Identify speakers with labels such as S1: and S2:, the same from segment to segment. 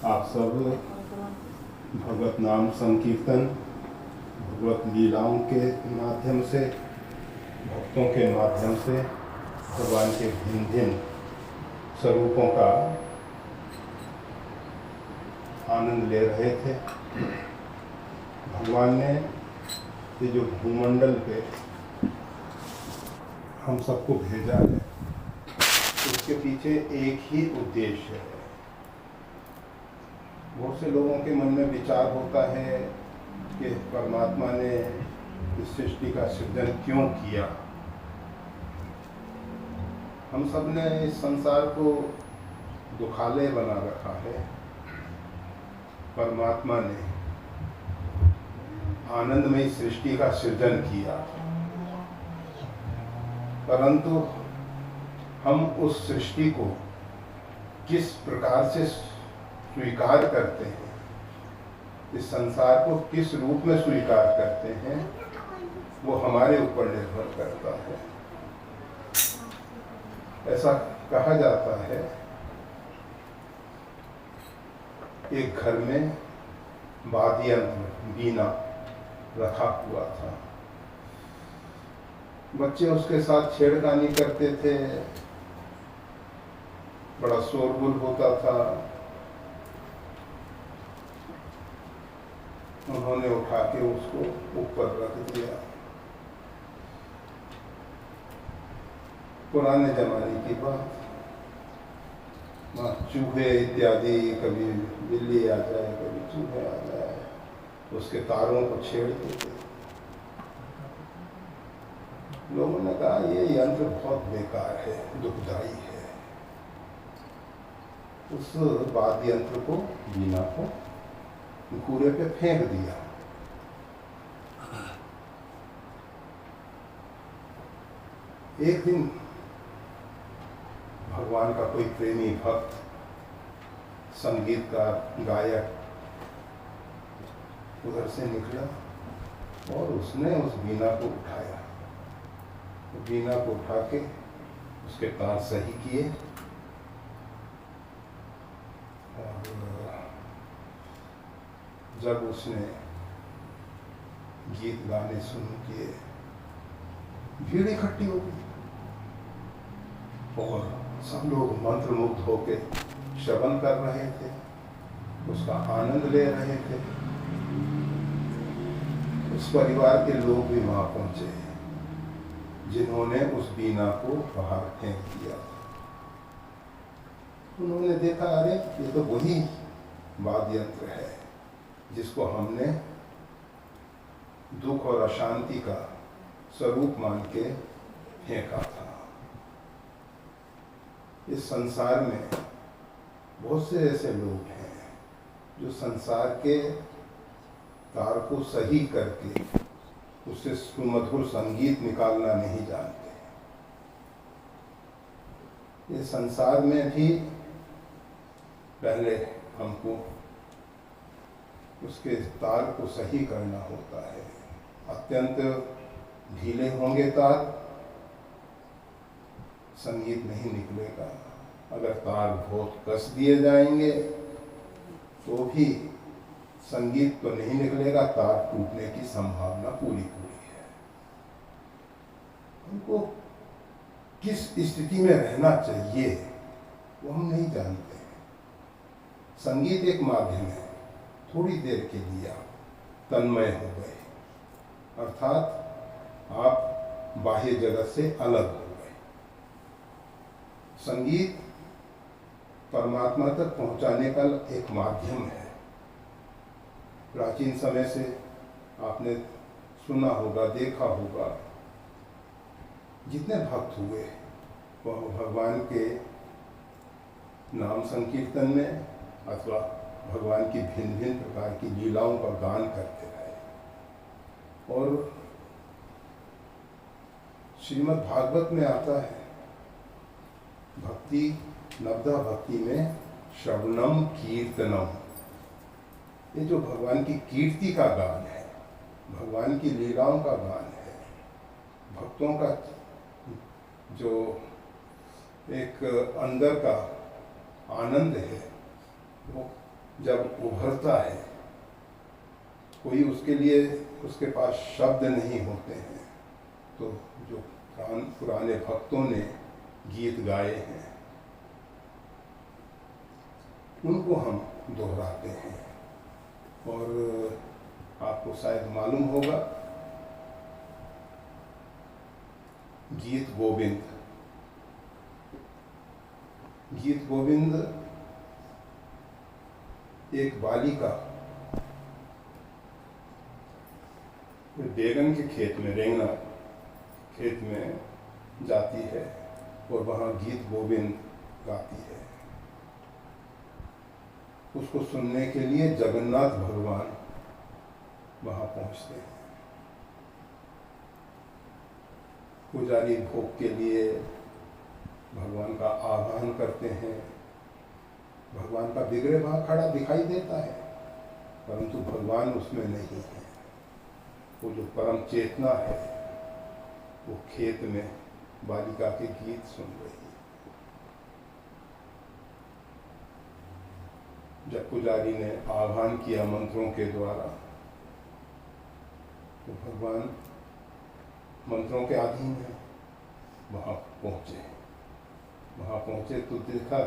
S1: आप सब भगवत नाम संकीर्तन, भगवत लीलाओं के माध्यम से, भक्तों के माध्यम से भगवान के भिन्न भिन्न स्वरूपों का आनंद ले रहे थे। भगवान ने ये जो भूमंडल पे हम सबको भेजा है, उसके पीछे एक ही उद्देश्य है। बहुत से लोगों के मन में विचार होता है कि परमात्मा ने इस सृष्टि का सृजन क्यों किया। हम सब ने इस संसार को दुखालय बना रखा है। परमात्मा ने आनंदमय सृष्टि का सृजन किया, परंतु हम उस सृष्टि को किस प्रकार से स्वीकार करते हैं, इस संसार को किस रूप में स्वीकार करते हैं, वो हमारे ऊपर निर्भर करता है। ऐसा कहा जाता है, एक घर में वाद्य यंत्र वीणा रखा हुआ था। बच्चे उसके साथ छेड़खानी करते थे, बड़ा शोरगुल होता था। उन्होंने उठा के उसको ऊपर रख दिया। पुराने जमाने की बात, चूहे इत्यादि, कभी बिल्ली आ जाए, कभी चूहे आ जाए, उसके तारों को छेड़ते थे। लोगों ने कहा ये यंत्र बहुत बेकार है, दुखदाई है। उस वाद्य यंत्र को, वीणा को कूड़े पे फेंक दिया। एक दिन भगवान का कोई प्रेमी भक्त, संगीतकार, गायक उधर से निकला और उसने उस वीणा को उठाया। वीणा को उठा के उसके तार सही किए और जब उसने गीत गाने शुरू किए, भीड़ इकट्ठी हो गई और सब लोग मंत्रमुग्ध होके श्रवण कर रहे थे, उसका आनंद ले रहे थे। उस परिवार के लोग भी वहां पहुंचे जिन्होंने उस वीणा को बाहर फेंक दिया। उन्होंने देखा, अरे ये तो वही वाद्य यंत्र है जिसको हमने दुख और अशांति का स्वरूप मान के फेंका था। इस संसार में बहुत से ऐसे लोग हैं जो संसार के तार को सही करके उससे सुमधुर संगीत निकालना नहीं जानते। ये संसार में भी पहले हमको उसके तार को सही करना होता है। अत्यंत ढीले होंगे तार, संगीत नहीं निकलेगा। अगर तार बहुत कस दिए जाएंगे तो भी संगीत तो नहीं निकलेगा, तार टूटने की संभावना पूरी है। हमको किस स्थिति में रहना चाहिए वो हम नहीं जानते। संगीत एक माध्यम है, थोड़ी देर के लिए आप तन्मय हो गए, अर्थात आप बाह्य जगत से अलग हो गए। संगीत परमात्मा तक पहुंचाने का एक माध्यम है। प्राचीन समय से आपने सुना होगा, देखा होगा, जितने भक्त हुए वह भगवान के नाम संकीर्तन में अथवा भगवान की भिन्न भिन्न प्रकार की लीलाओं का गान करते रहे। और श्रीमद् भागवत में आता है, भक्ति, नवदा भक्ति में श्रवणम कीर्तनम, ये जो भगवान की कीर्ति का गान है, भगवान की लीलाओं का गान है, भक्तों का जो एक अंदर का आनंद है, वो जब उभरता है, कोई उसके लिए उसके पास शब्द नहीं होते हैं, तो जो पुराने भक्तों ने गीत गाए हैं उनको हम दोहराते हैं। और आपको शायद मालूम होगा, गीत गोविंद, गीत गोविंद एक बालिका बैगन के खेत में, रेंगना खेत में जाती है और वहाँ गीत गोविंद गाती है। उसको सुनने के लिए जगन्नाथ भगवान वहाँ पहुँचते हैं। पुजारी भोग के लिए भगवान का आह्वान करते हैं। भगवान का बिगड़े भाग खड़ा दिखाई देता है, परंतु भगवान उसमें नहीं है। वो जो परम चेतना है वो खेत में बालिका के गीत सुन रही है। जब पुजारी ने आह्वान किया मंत्रों के द्वारा, तो भगवान मंत्रों के अधीन है। वहाँ पहुँचे तो देखा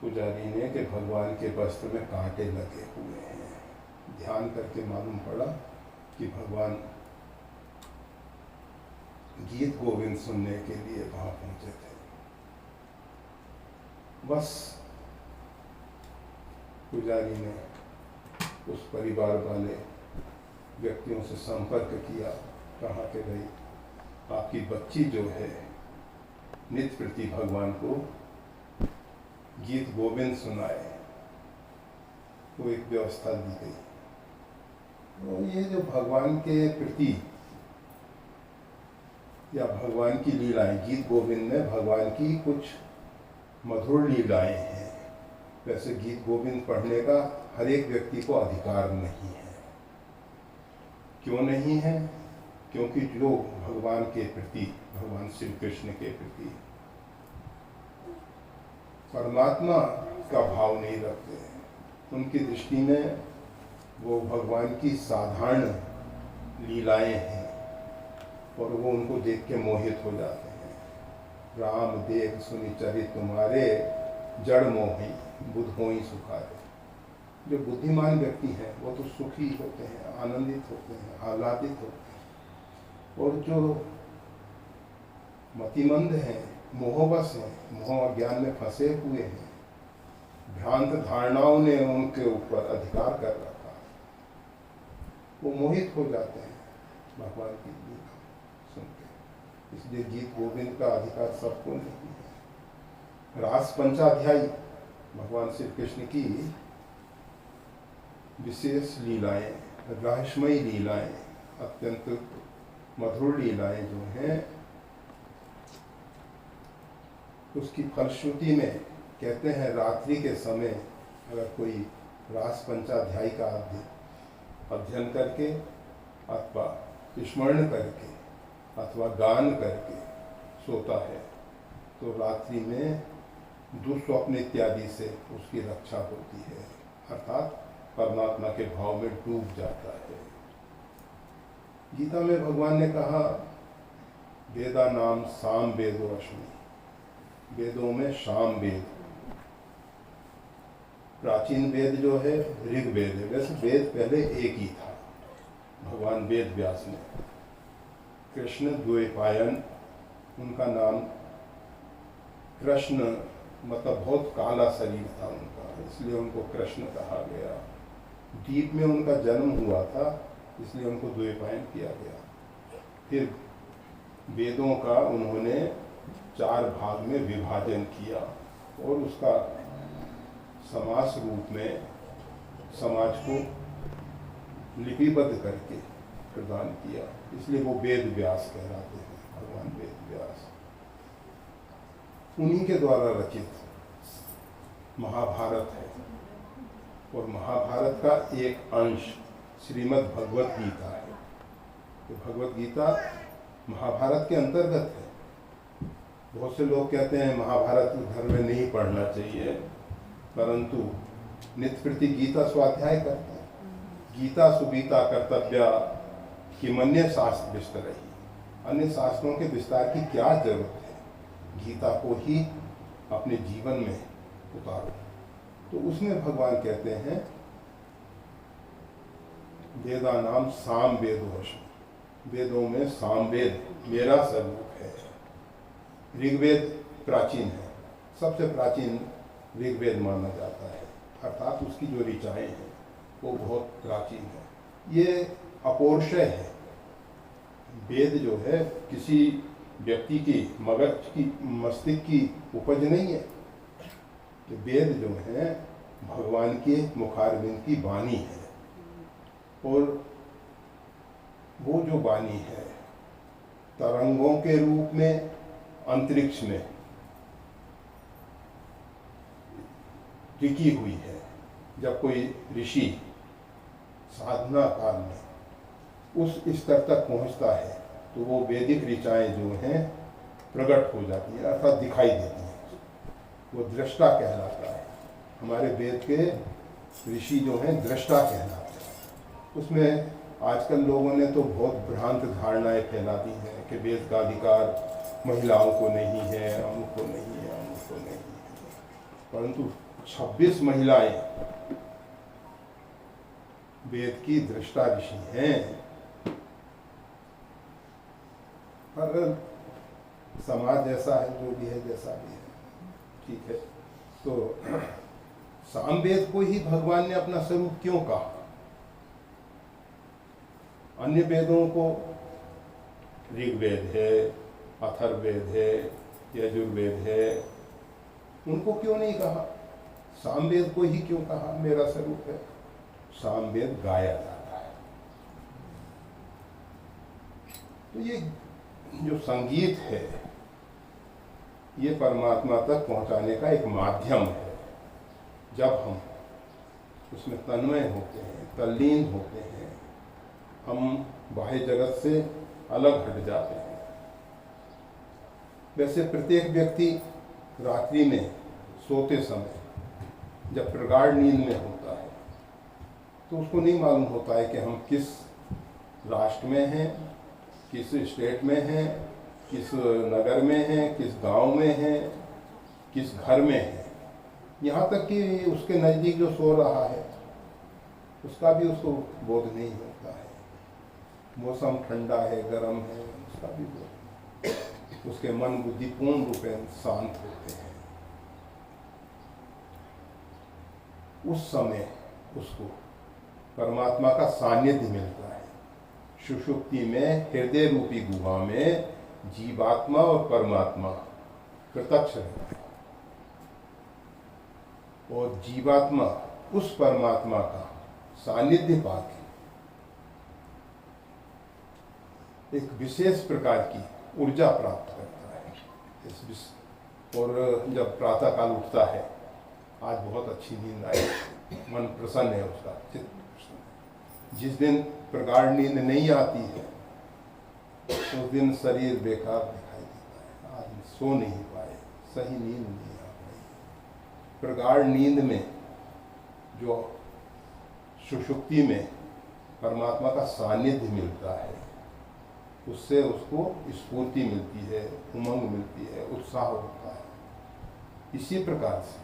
S1: पुजारी ने कि भगवान के वस्त्र में कांटे लगे हुए हैं। ध्यान करके मालूम पड़ा कि भगवान गीत गोविंद सुनने के लिए वहाँ पहुँचे थे। बस पुजारी ने उस परिवार वाले व्यक्तियों से संपर्क किया, कहा कि भाई आपकी बच्ची जो है नित्य प्रति भगवान को गीत गोविंद सुनाए। वो एक व्यवस्था दी गई। तो ये जो भगवान के प्रति या भगवान की लीलाएं, गीत गोविंद में भगवान की कुछ मधुर लीलाएं हैं। वैसे गीत गोविंद पढ़ने का हर एक व्यक्ति को अधिकार नहीं है। क्यों नहीं है? क्योंकि जो भगवान के प्रति, भगवान श्री कृष्ण के प्रति परमात्मा का भाव नहीं रखते, उनकी दृष्टि में वो भगवान की साधारण लीलाएं हैं और वो उनको देख के मोहित हो जाते हैं। राम देख सुनि चरित तुम्हारे, जड़ मोही बुध होई सुखारे। जो बुद्धिमान व्यक्ति हैं वो तो सुखी होते हैं, आनंदित होते हैं, आह्लादित होते हैं। और जो मतिमंद हैं, मोहवश हैं, मोह ज्ञान में फंसे हुए हैं, भ्रांत धारणाओं ने उनके ऊपर अधिकार कर रखा, वो मोहित हो जाते हैं भगवान की लीला सुन के। इसलिए गीत गोविंद का अधिकार सबको नहीं है। रास पंचाध्यायी भगवान श्री कृष्ण की विशेष लीलाएं, रहस्यमयी लीलाएं, अत्यंत मधुर लीलाएं जो हैं, उसकी फलश्रुति में कहते हैं रात्रि के समय अगर कोई रास पंचाध्यायी का अध्ययन करके अथवा स्मरण करके अथवा गान करके सोता है तो रात्रि में दुस्वप्न इत्यादि से उसकी रक्षा होती है, अर्थात परमात्मा के भाव में डूब जाता है। गीता में भगवान ने कहा वेदा नाम साम वेदो अश्मी, वेदों में शाम वेद, प्राचीन वेद जो है ऋग वेद है। वैसे वेद पहले एक ही था, भगवान वेद व्यास ने। कृष्ण द्वैपायन उनका नाम, कृष्ण मतलब बहुत काला शरीर था उनका, इसलिए उनको कृष्ण कहा गया। द्वीप में उनका जन्म हुआ था, इसलिए उनको द्वैपायन किया गया। फिर वेदों का उन्होंने 4 भाग में विभाजन किया और उसका समास रूप में समाज को लिपिबद्ध करके प्रदान किया, इसलिए वो वेद व्यास कहलाते हैं, भगवान वेद व्यास। उन्हीं के द्वारा रचित महाभारत है और महाभारत का एक अंश श्रीमद् भगवत गीता है। तो भगवत गीता महाभारत के अंतर्गत है। बहुत से लोग कहते हैं महाभारत घर में नहीं पढ़ना चाहिए, परंतु नित्य प्रति गीता स्वाध्याय करते हैं। गीता सुगीता कर्तव्या कि मन्य शास्त्र विस्तर ही, अन्य शास्त्रों के विस्तार की क्या जरूरत है, गीता को ही अपने जीवन में उतारो। तो उसमें भगवान कहते हैं वेदा नाम साम वेदोश, वेदों में सामवेद मेरा स्वरूप है। ऋग्वेद प्राचीन है, सबसे प्राचीन ऋग्वेद माना जाता है, अर्थात उसकी जो ऋचाएँ हैं वो बहुत प्राचीन है। ये अपौरुषेय है। वेद जो है किसी व्यक्ति की मगज की मस्तिष्क की उपज नहीं है। कि वेद जो है भगवान के मुखारविंद की वाणी है, और वो जो वाणी है तरंगों के रूप में अंतरिक्ष में टिकी हुई है। जब कोई ऋषि साधना काल में उस स्तर तक पहुंचता है तो वो वैदिक ऋचाएँ जो हैं प्रकट हो जाती हैं, अर्थात दिखाई देती हैं। वो दृष्टा कहलाता है। हमारे वेद के ऋषि जो हैं दृष्टा कहलाते हैं। उसमें आजकल लोगों ने तो बहुत भ्रांत धारणाएं फैला दी हैं कि वेद का अधिकार महिलाओं को नहीं है, अमुक को नहीं है, अमुक को नहीं है। परंतु 26 महिलाएं वेद की दृष्टा ऋषि हैं। पर समाज जैसा है, जो भी है जैसा भी है, ठीक है। तो सामवेद को ही भगवान ने अपना स्वरूप क्यों कहा? अन्य वेदों को, ऋग्वेद है, अथर्ववेद है, यजुर्वेद है, उनको क्यों नहीं कहा? सामवेद को ही क्यों कहा मेरा स्वरूप है? सामवेद गाया जाता है। तो ये जो संगीत है ये परमात्मा तक पहुंचाने का एक माध्यम है। जब हम उसमें तन्मय होते हैं, तल्लीन होते हैं, हम बाह्य जगत से अलग हट जाते हैं। वैसे प्रत्येक व्यक्ति रात्रि में सोते समय जब प्रगाढ़ नींद में होता है तो उसको नहीं मालूम होता है कि हम किस राष्ट्र में हैं, किस स्टेट में हैं, किस नगर में हैं, किस गांव में हैं, किस घर में हैं। यहाँ तक कि उसके नज़दीक जो सो रहा है उसका भी उसको बोध नहीं होता है। मौसम ठंडा है, गर्म है, उसका भी बोध नहीं। उसके मन बुद्धि पूर्ण रूप में शांत होते हैं। उस समय उसको परमात्मा का सानिध्य मिलता है। सुषुप्ति में हृदय रूपी गुहा में जीवात्मा और परमात्मा प्रत्यक्ष रहता है, और जीवात्मा उस परमात्मा का सानिध्य पाके एक विशेष प्रकार की ऊर्जा प्राप्त करता है। और जब प्रातः काल उठता है, आज बहुत अच्छी नींद आई, मन प्रसन्न है, उसका चित्त प्रसन्न है। जिस दिन प्रगाढ़ नींद नहीं आती है उस दिन शरीर बेकार दिखाई देता है, आदमी सो नहीं पाए, सही नींद नहीं आ पाई। प्रगाढ़ नींद में जो सुषुप्ति में परमात्मा का सानिध्य मिलता है, उससे उसको स्फूर्ति मिलती है, उमंग मिलती है, उत्साह होता है। इसी प्रकार से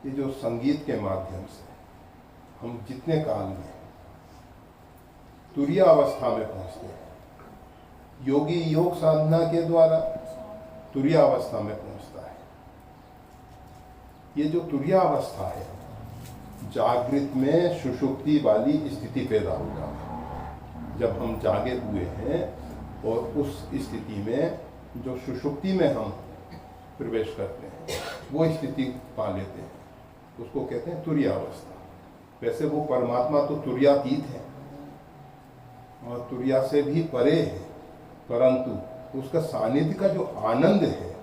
S1: ये जो संगीत के माध्यम से हम जितने काल में तुरीय अवस्था में पहुंचते हैं, योगी योग साधना के द्वारा तुरीय अवस्था में पहुंचता है। ये जो तुरीय अवस्था है, जागृत में सुषुप्ति वाली स्थिति पैदा हो जाती है। जब हम जागे हुए हैं और उस स्थिति में जो सुषुप्ति में हम प्रवेश करते हैं वो स्थिति पा लेते हैं, उसको कहते हैं तुरीय अवस्था। वैसे वो परमात्मा तो तुरीयातीत है और तुरीया से भी परे है, परंतु उसका सानिध्य का जो आनंद है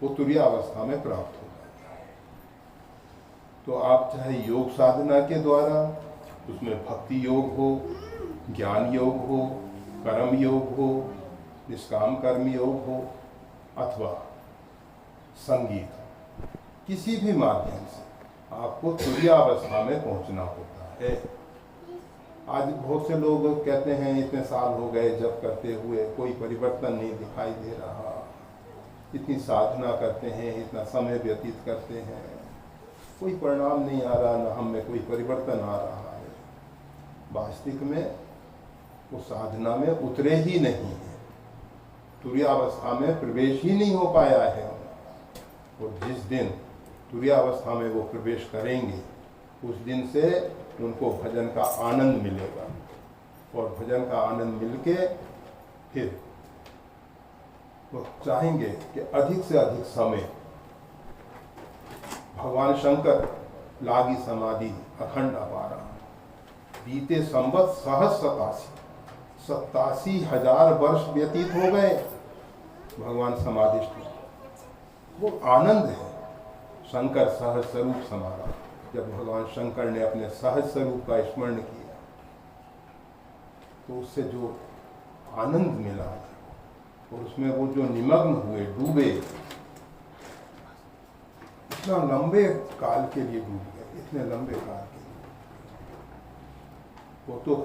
S1: वो तुरीय अवस्था में प्राप्त हो जाता है। तो आप चाहे योग साधना के द्वारा, उसमें भक्ति योग हो, ज्ञान योग हो, कर्म योग हो, निष्काम कर्म योग हो, अथवा संगीत, किसी भी माध्यम से आपको तुरीयावस्था में पहुंचना होता है। आज बहुत से लोग कहते हैं इतने साल हो गए जब करते हुए कोई परिवर्तन नहीं दिखाई दे रहा, इतनी साधना करते हैं, इतना समय व्यतीत करते हैं, कोई परिणाम नहीं आ रहा, न हम में कोई परिवर्तन आ रहा है। वास्तविक में वो साधना में उतरे ही नहीं है, तुरीयावस्था में प्रवेश ही नहीं हो पाया है। और जिस दिन तुरीयावस्था में वो प्रवेश करेंगे उस दिन से उनको भजन का आनंद मिलेगा, और भजन का आनंद मिलके फिर वो चाहेंगे कि अधिक से अधिक समय भगवान शंकर लागी समाधि अखंड अपारा, बीते संवत सहस 87,000 वर्ष व्यतीत हो गए भगवान समाधिष्ठ। वो आनंद है शंकर सहज स्वरूप समारा। जब भगवान शंकर ने अपने सहज स्वरूप का स्मरण किया तो उससे जो आनंद मिला और उसमें वो जो निमग्न हुए, डूबे, इतना लंबे काल के लिए डूब गए, इतने लंबे काल के लिए, वो तो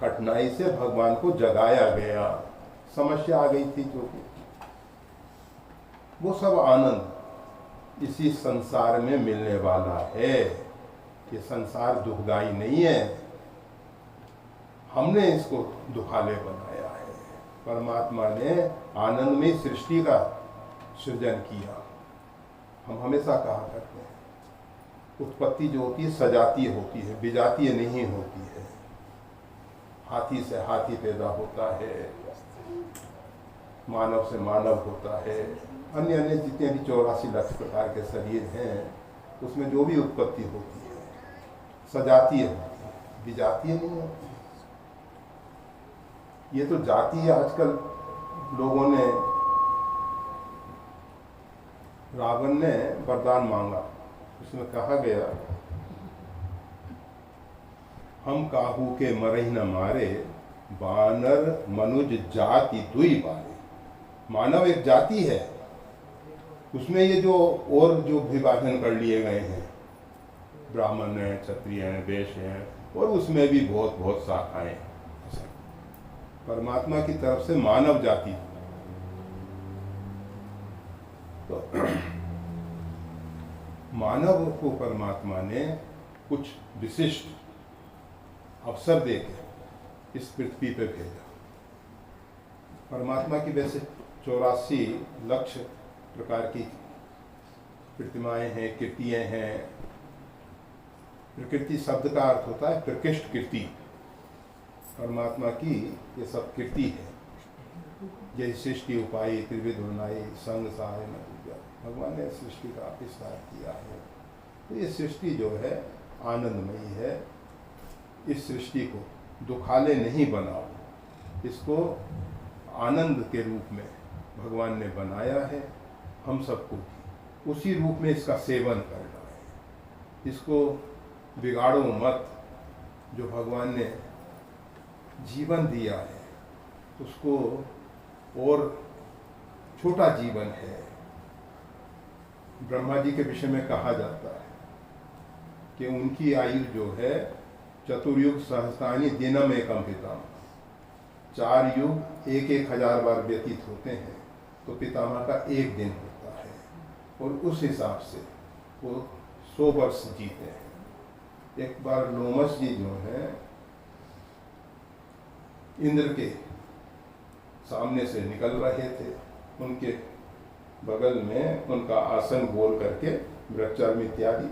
S1: कठिनाई से भगवान को जगाया गया, समस्या आ गई थी जो कि वो सब आनंद इसी संसार में मिलने वाला है। ये संसार दुखदाई नहीं है, हमने इसको दुखाले बनाया है। परमात्मा ने आनंदमय सृष्टि का सृजन किया। हम हमेशा कहा करते हैं उत्पत्ति जो होती है सजातीय होती है, विजातीय नहीं होती है। हाथी से हाथी पैदा होता है, मानव से मानव होता है, अन्य अन्य जितने भी 84 लाख प्रकार के शरीर हैं उसमें जो भी उत्पत्ति होती है सजातीय होती है, विजातीय नहीं होती। ये तो जातीय आजकल लोगों ने, रावण ने वरदान मांगा, उसमें कहा गया हम काहू के मरही न मारे, बानर मनुज जाति दुई बारे। मानव एक जाति है, उसमें ये जो और जो विभाजन कर लिए गए हैं, ब्राह्मण हैं, क्षत्रिय हैं, वैश्य हैं, और उसमें भी बहुत बहुत शाखाएं। परमात्मा की तरफ से मानव जाति, तो मानव को परमात्मा ने कुछ विशिष्ट अवसर देकर इस पृथ्वी पे भेजा। परमात्मा की वैसे 84 लाख प्रकार की प्रतिमाएं हैं, कृतियां हैं। प्रकृति शब्द का अर्थ होता है प्रकृष्ट कृति। परमात्मा की ये सब कृति है, जैसे सृष्टि उपाय त्रिविध उन्नाई संग सहाय न पूजा। भगवान ने सृष्टि का विस्तार किया है। तो ये सृष्टि जो है आनंदमयी है। इस सृष्टि को दुखाले नहीं बनाओ, इसको आनंद के रूप में भगवान ने बनाया है। हम सबको उसी रूप में इसका सेवन करना है। इसको बिगाड़ो मत। जो भगवान ने जीवन दिया है उसको, और छोटा जीवन है। ब्रह्मा जी के विषय में कहा जाता है कि उनकी आयु जो है चतुर्युग सहस्रानि दिनम एकम पितामह। 4 युग 1,000 बार व्यतीत होते हैं तो पितामह का 1 दिन होता है, और उस हिसाब से वो 100 वर्ष जीते हैं। एक बार लोमस जी जो है इंद्र के सामने से निकल रहे थे, उनके बगल में उनका आसन गोल करके वृक्षार्म इत्यादि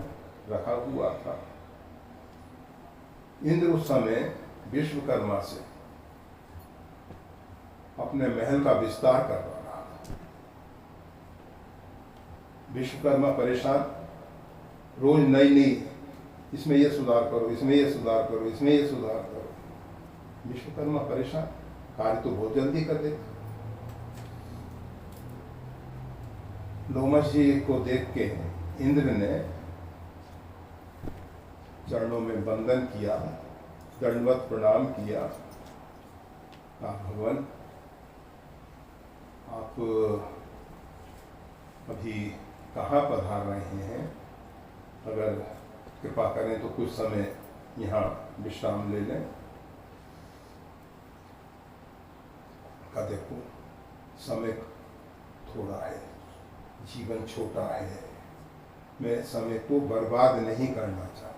S1: रखा हुआ था। इंद्र उस समय विश्वकर्मा से अपने महल का विस्तार करवा रहा था। विश्वकर्मा परेशान, रोज नई नई, इसमें ये सुधार करो, इसमें ये सुधार करो, इसमें ये सुधार करो। विश्वकर्मा परेशान, कार्य तो बहुत जल्दी कर देता। लोमस जी को देख के इंद्र ने चरणों में वंदन किया, दंडवत प्रणाम किया। कहा भगवान आप अभी कहाँ पधार रहे हैं? अगर कृपा करें तो कुछ समय यहाँ विश्राम ले लें। का देखो समय थोड़ा है, जीवन छोटा है, मैं समय को बर्बाद नहीं करना चाहता।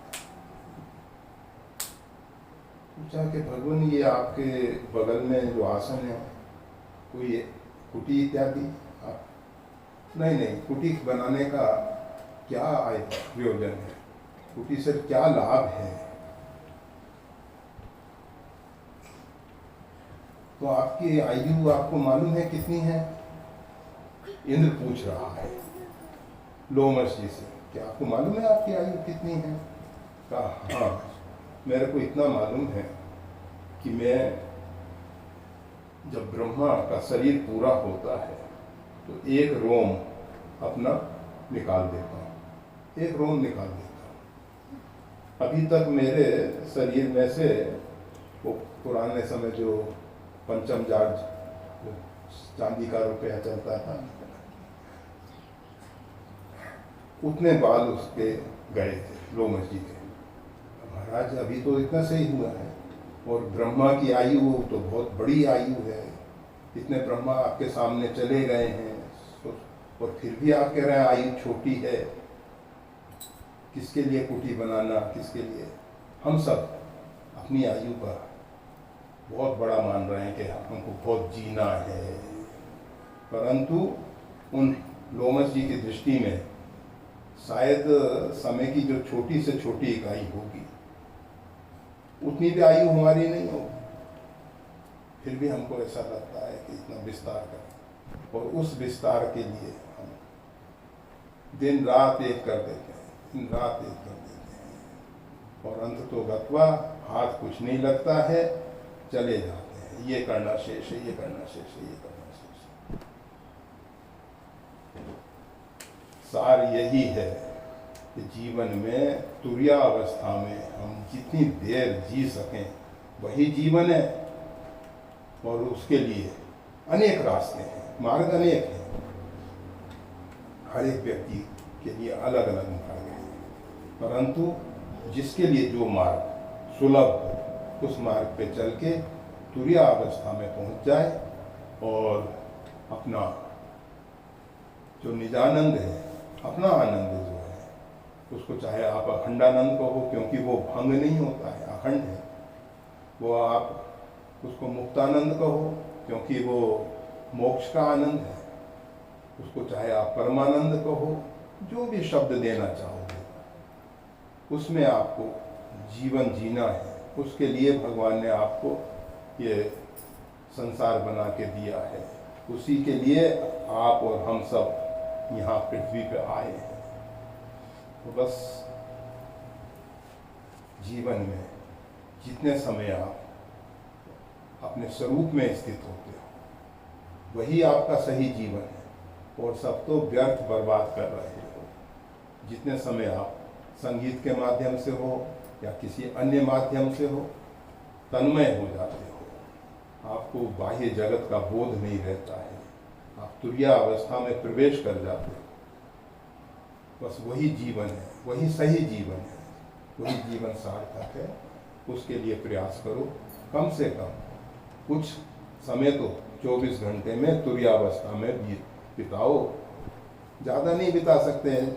S1: पूछा कि भगवान ये आपके बगल में जो आसन है कोई कुटी इत्यादि? नहीं नहीं, कुटी बनाने का क्या प्रयोजन है, कुटी से क्या लाभ है? तो आपकी आयु आपको मालूम है कितनी है? इंद्र पूछ रहा है लोमश जी से, क्या आपको मालूम है आपकी आयु कितनी है? कहा हाँ, मेरे को इतना मालूम है कि मैं जब ब्रह्मा का शरीर पूरा होता है तो एक रोम अपना निकाल देता हूँ, एक रोम निकाल देता हूँ। अभी तक मेरे शरीर में से वो पुराने समय जो पंचम जार्ज चांदी का रुपया चलता था, उतने बाल उसके गए थे लोमश जी के। महाराज अभी तो इतना सही हुआ है, और ब्रह्मा की आयु तो बहुत बड़ी आयु है, इतने ब्रह्मा आपके सामने चले गए हैं और फिर भी आप कह रहे हैं आयु छोटी है। किसके लिए कुटी बनाना, किसके लिए? हम सब अपनी आयु पर बहुत बड़ा मान रहे हैं कि हमको बहुत जीना है, परंतु उन लोमश जी की दृष्टि में शायद समय की जो छोटी से छोटी इकाई होगी उतनी भी आयु हमारी नहीं होगी। फिर भी हमको ऐसा लगता है कि इतना विस्तार करें, और उस विस्तार के लिए हम दिन रात एक कर देते हैं, दिन रात एक कर देते हैं, और अंत तो गत्वा हाथ कुछ नहीं लगता है, चले जाते हैं। ये करना शेष है, ये करना शेष है, ये करना शेष है। सार यही है कि जीवन में तुर्या अवस्था में हम जितनी देर जी सकें वही जीवन है, और उसके लिए अनेक रास्ते हैं, मार्ग अनेक हैं। हर एक व्यक्ति के लिए अलग अलग मार्ग है, परंतु जिसके लिए जो मार्ग सुलभ हो उस मार्ग पे चल के तुर्या अवस्था में पहुंच जाए, और अपना जो निजानंद है, अपना आनंद जो है, उसको चाहे आप अखंडानंद कहो, क्योंकि वो भंग नहीं होता है, अखंड है। वो आप उसको मुक्तानंद कहो, क्योंकि वो मोक्ष का आनंद है। उसको चाहे आप परमानंद कहो, जो भी शब्द देना चाहोगे, उसमें आपको जीवन जीना है। उसके लिए भगवान ने आपको ये संसार बना के दिया है, उसी के लिए आप और हम सब यहाँ पृथ्वी पे आए हैं। तो बस जीवन में जितने समय आप अपने स्वरूप में स्थित होते हो वही आपका सही जीवन है, और सब तो व्यर्थ बर्बाद कर रहे हो। जितने समय आप संगीत के माध्यम से हो या किसी अन्य माध्यम से हो तन्मय हो जाते हो, आपको बाह्य जगत का बोध नहीं रहता है, आप तुर्या अवस्था में प्रवेश कर जाते हो। बस वही जीवन है, वही सही जीवन है, वही जीवन सार्थक है। उसके लिए प्रयास करो, कम से कम कुछ समय तो 24 घंटे में तुर्यावस्था में बिताओ। ज़्यादा नहीं बिता सकते हैं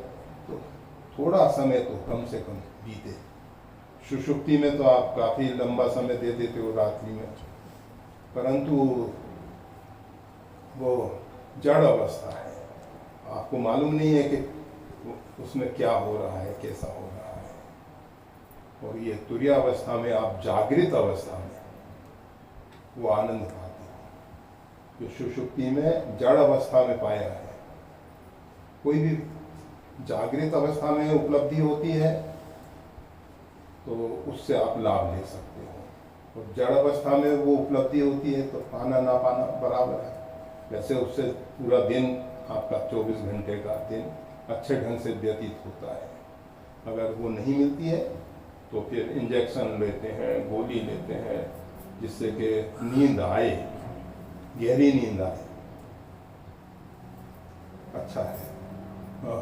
S1: तो थोड़ा समय तो कम से कम बीते। सुषुप्ति में तो आप काफ़ी लंबा समय दे देते हो रात्रि में, परंतु वो जड़ अवस्था है, आपको मालूम नहीं है कि उसमें क्या हो रहा है, कैसा हो रहा है। और ये तुर्यावस्था में आप जागृत अवस्था में वो आनंद पाते हो जो सुषुप्ति में जड़ अवस्था में पाया है। कोई भी जागृत अवस्था में उपलब्धि होती है तो उससे आप लाभ ले सकते हो, और जड़ अवस्था में वो उपलब्धि होती है तो पाना ना पाना बराबर है। वैसे उससे पूरा दिन आपका 24 घंटे का दिन अच्छे ढंग से व्यतीत होता है। अगर वो नहीं मिलती है तो फिर इंजेक्शन लेते हैं, गोली लेते हैं, जिससे कि नींद आए, गहरी नींद आए। अच्छा है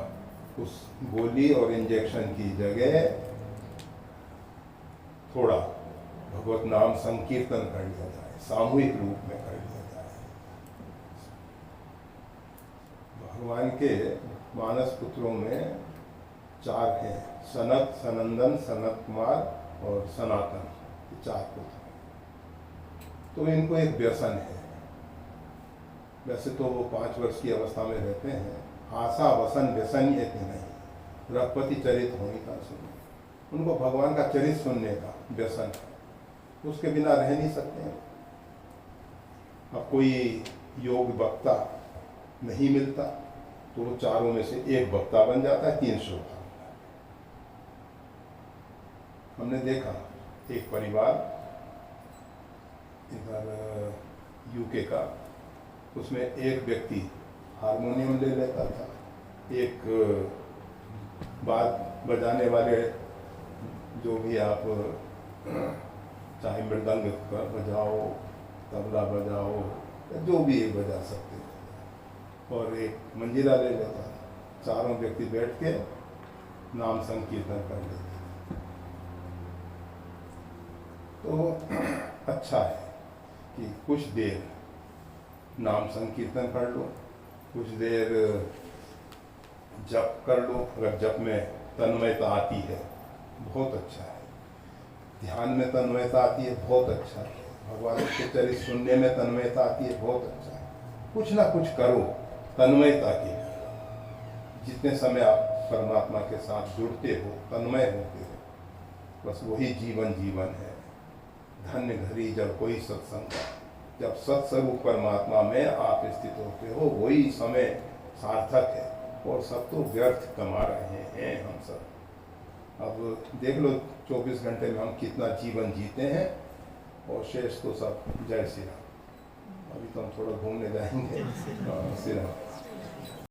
S1: उस गोली और इंजेक्शन की जगह थोड़ा भगवत नाम संकीर्तन कर लिया जाए, सामूहिक रूप में कर लिया जाए। भगवान के मानस पुत्रों में 4 हैं, सनत, सनंदन, सनत कुमार और सनातन, ये 4 पुत्र। तो इनको एक व्यसन है। वैसे तो वो 5 वर्ष की अवस्था में रहते हैं। आशा वसन व्यसन ये कि नहीं, रघुपति चरित होने का सुने, उनको भगवान का चरित सुनने का व्यसन है, उसके बिना रह नहीं सकते हैं। अब कोई योग वक्ता नहीं मिलता तो वो 4 में से एक वक्ता बन जाता है, 3 श्रोता। हमने देखा एक परिवार इधर यूके का, उसमें एक व्यक्ति हारमोनियम ले लेता था, एक बात बजाने वाले, जो भी आप चाहे मृदंग बजाओ, तबला बजाओ, जो भी बजा सकते थे, और एक मंजीरा ले लेता था। 4 व्यक्ति बैठ के नाम संकीर्तन कर लेते। तो अच्छा है कि कुछ देर नाम संकीर्तन कर लो, कुछ देर जप कर लो। अगर जप में तन्मयता आती है बहुत अच्छा है, ध्यान में तन्मयता आती है बहुत अच्छा है, भगवान के चरित्र सुनने में तन्मयता आती है बहुत अच्छा है। कुछ ना कुछ करो तन्मयता के लिए। जितने समय आप परमात्मा के साथ जुड़ते हो, तन्मय होते हो, बस वही जीवन है। धन्य घड़ी जब कोई सत्संग, जब सत्स्वरूप परमात्मा में आप स्थित होते हो, वही समय सार्थक है। और सब तो व्यर्थ कमा रहे हैं हम सब। अब देख लो 24 घंटे में हम कितना जीवन जीते हैं, और शेष तो सब जय श्री राम। अभी तो हम थोड़ा घूमने जाएंगे। श्री राम।